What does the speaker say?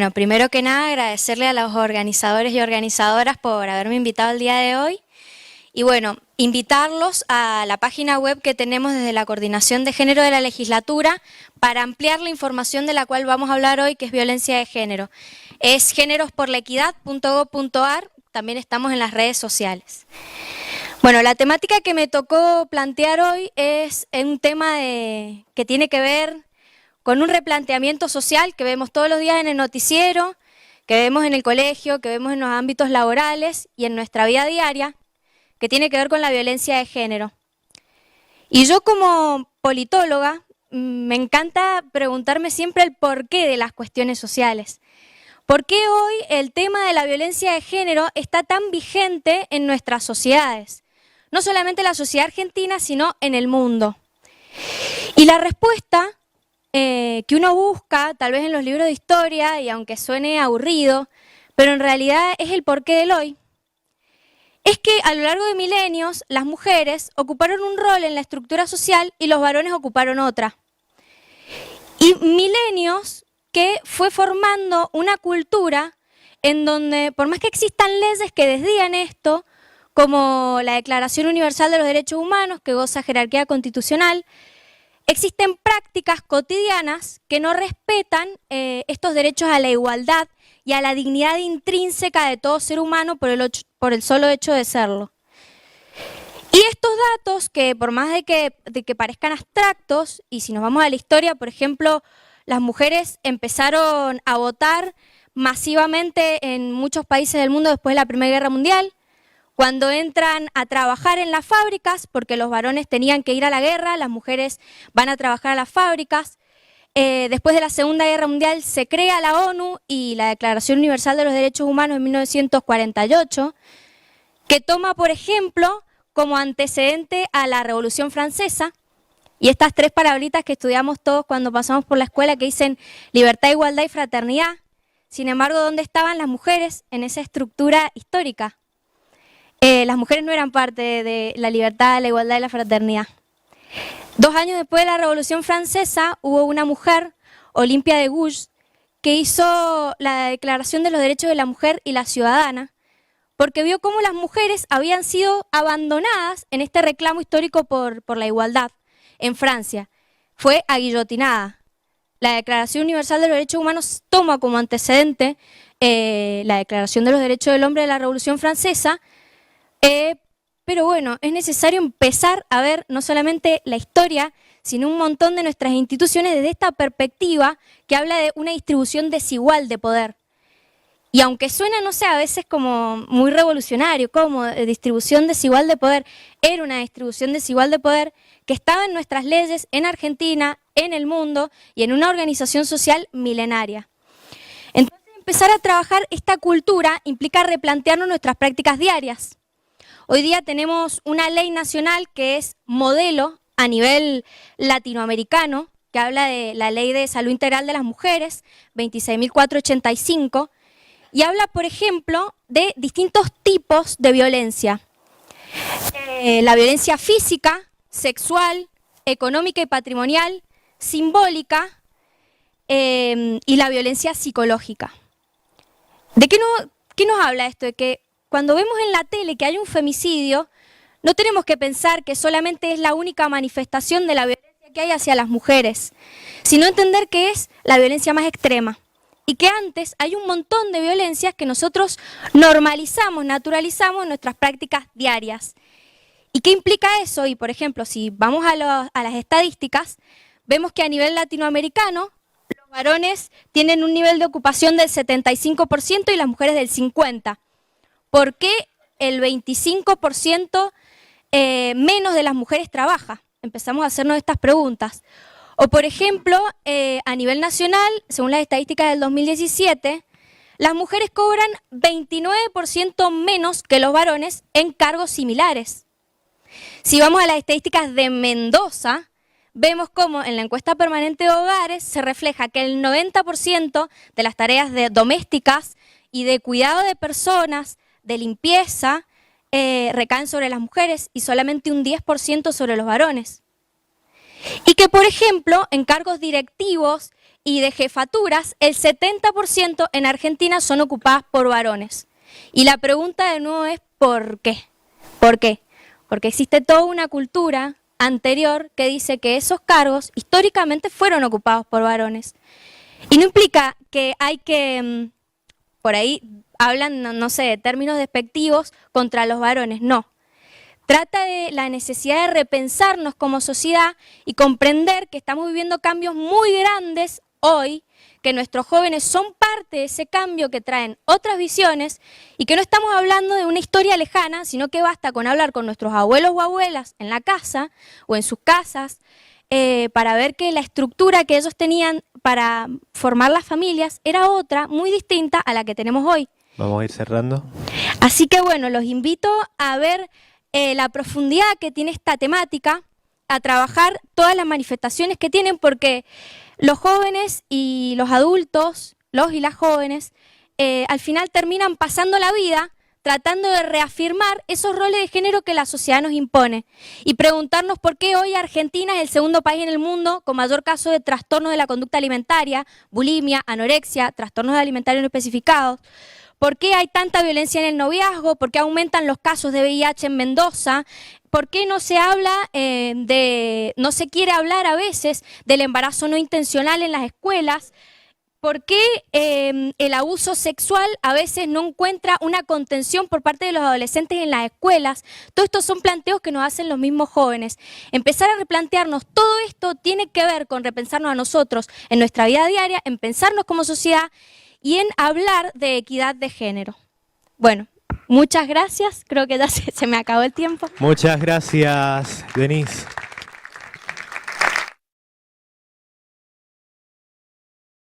Bueno, primero que nada agradecerle a los organizadores y organizadoras por haberme invitado el día de hoy. Y bueno, invitarlos a la página web que tenemos desde la Coordinación de Género de la Legislatura para ampliar la información de la cual vamos a hablar hoy, que es violencia de género. Es generosporlaequidad.gov.ar, también estamos en las redes sociales. Bueno, la temática que me tocó plantear hoy es un tema que tiene que ver con un replanteamiento social que vemos todos los días en el noticiero, que vemos en el colegio, que vemos en los ámbitos laborales y en nuestra vida diaria, que tiene que ver con la violencia de género. Y yo como politóloga me encanta preguntarme siempre el porqué de las cuestiones sociales. ¿Por qué hoy el tema de la violencia de género está tan vigente en nuestras sociedades? No solamente en la sociedad argentina, sino en el mundo. Y la respuesta que uno busca, tal vez en los libros de historia, y aunque suene aburrido, pero en realidad es el porqué del hoy. Es que a lo largo de milenios las mujeres ocuparon un rol en la estructura social y los varones ocuparon otra. Y milenios que fue formando una cultura en donde, por más que existan leyes que desdigan esto, como la Declaración Universal de los Derechos Humanos, que goza jerarquía constitucional, existen prácticas cotidianas que no respetan estos derechos a la igualdad y a la dignidad intrínseca de todo ser humano por el solo hecho de serlo. Y estos datos, que por más de que parezcan abstractos, y si nos vamos a la historia, por ejemplo, las mujeres empezaron a votar masivamente en muchos países del mundo después de la Primera Guerra Mundial, cuando entran a trabajar en las fábricas, porque los varones tenían que ir a la guerra, las mujeres van a trabajar a las fábricas. Después de la Segunda Guerra Mundial se crea la ONU y la Declaración Universal de los Derechos Humanos en 1948, que toma, por ejemplo, como antecedente a la Revolución Francesa, y estas tres palabritas que estudiamos todos cuando pasamos por la escuela que dicen libertad, igualdad y fraternidad. Sin embargo, ¿dónde estaban las mujeres en esa estructura histórica? Las mujeres no eran parte de la libertad, la igualdad y la fraternidad. 2 años después de la Revolución Francesa hubo una mujer, Olympia de Gouges, que hizo la Declaración de los Derechos de la Mujer y la Ciudadana, porque vio cómo las mujeres habían sido abandonadas en este reclamo histórico por la igualdad en Francia. Fue aguillotinada. La Declaración Universal de los Derechos Humanos toma como antecedente la Declaración de los Derechos del Hombre de la Revolución Francesa. Pero bueno, es necesario empezar a ver no solamente la historia, sino un montón de nuestras instituciones desde esta perspectiva que habla de una distribución desigual de poder. Y aunque suena, no sé, a veces como muy revolucionario, como distribución desigual de poder, era una distribución desigual de poder que estaba en nuestras leyes, en Argentina, en el mundo y en una organización social milenaria. Entonces, empezar a trabajar esta cultura implica replantearnos nuestras prácticas diarias. Hoy día tenemos una ley nacional que es modelo a nivel latinoamericano, que habla de la Ley de Salud Integral de las Mujeres, 26.485, y habla, por ejemplo, de distintos tipos de violencia. La violencia física, sexual, económica y patrimonial, simbólica, y la violencia psicológica. ¿De qué nos habla esto? De que cuando vemos en la tele que hay un femicidio, no tenemos que pensar que solamente es la única manifestación de la violencia que hay hacia las mujeres, sino entender que es la violencia más extrema y que antes hay un montón de violencias que nosotros normalizamos, naturalizamos en nuestras prácticas diarias. ¿Y qué implica eso? Y por ejemplo, si vamos a las estadísticas, vemos que a nivel latinoamericano los varones tienen un nivel de ocupación del 75% y las mujeres del 50%. ¿Por qué el 25% menos de las mujeres trabaja? Empezamos a hacernos estas preguntas. O por ejemplo, a nivel nacional, según las estadísticas del 2017, las mujeres cobran 29% menos que los varones en cargos similares. Si vamos a las estadísticas de Mendoza, vemos cómo en la encuesta permanente de hogares se refleja que el 90% de las tareas domésticas y de cuidado de personas, de limpieza, recaen sobre las mujeres y solamente un 10% sobre los varones. Y que, por ejemplo, en cargos directivos y de jefaturas, el 70% en Argentina son ocupadas por varones. Y la pregunta de nuevo es ¿por qué? ¿Por qué? Porque existe toda una cultura anterior que dice que esos cargos históricamente fueron ocupados por varones. Y no implica que hay que, por ahí hablan, no sé, de términos despectivos contra los varones, no. Trata de la necesidad de repensarnos como sociedad y comprender que estamos viviendo cambios muy grandes hoy, que nuestros jóvenes son parte de ese cambio, que traen otras visiones y que no estamos hablando de una historia lejana, sino que basta con hablar con nuestros abuelos o abuelas en la casa o en sus casas para ver que la estructura que ellos tenían para formar las familias era otra, muy distinta a la que tenemos hoy. Vamos a ir cerrando. Así que bueno, los invito a ver la profundidad que tiene esta temática, a trabajar todas las manifestaciones que tienen, porque los jóvenes y los adultos, los y las jóvenes, al final terminan pasando la vida tratando de reafirmar esos roles de género que la sociedad nos impone y preguntarnos por qué hoy Argentina es el segundo país en el mundo con mayor caso de trastornos de la conducta alimentaria, bulimia, anorexia, trastornos alimentarios no especificados. ¿Por qué hay tanta violencia en el noviazgo? ¿Por qué aumentan los casos de VIH en Mendoza? ¿Por qué no se habla no se quiere hablar a veces del embarazo no intencional en las escuelas? ¿Por qué el abuso sexual a veces no encuentra una contención por parte de los adolescentes en las escuelas? Todos estos son planteos que nos hacen los mismos jóvenes. Empezar a replantearnos todo esto tiene que ver con repensarnos a nosotros en nuestra vida diaria, en pensarnos como sociedad y en hablar de equidad de género. Bueno, muchas gracias. Creo que ya se me acabó el tiempo. Muchas gracias, Denise.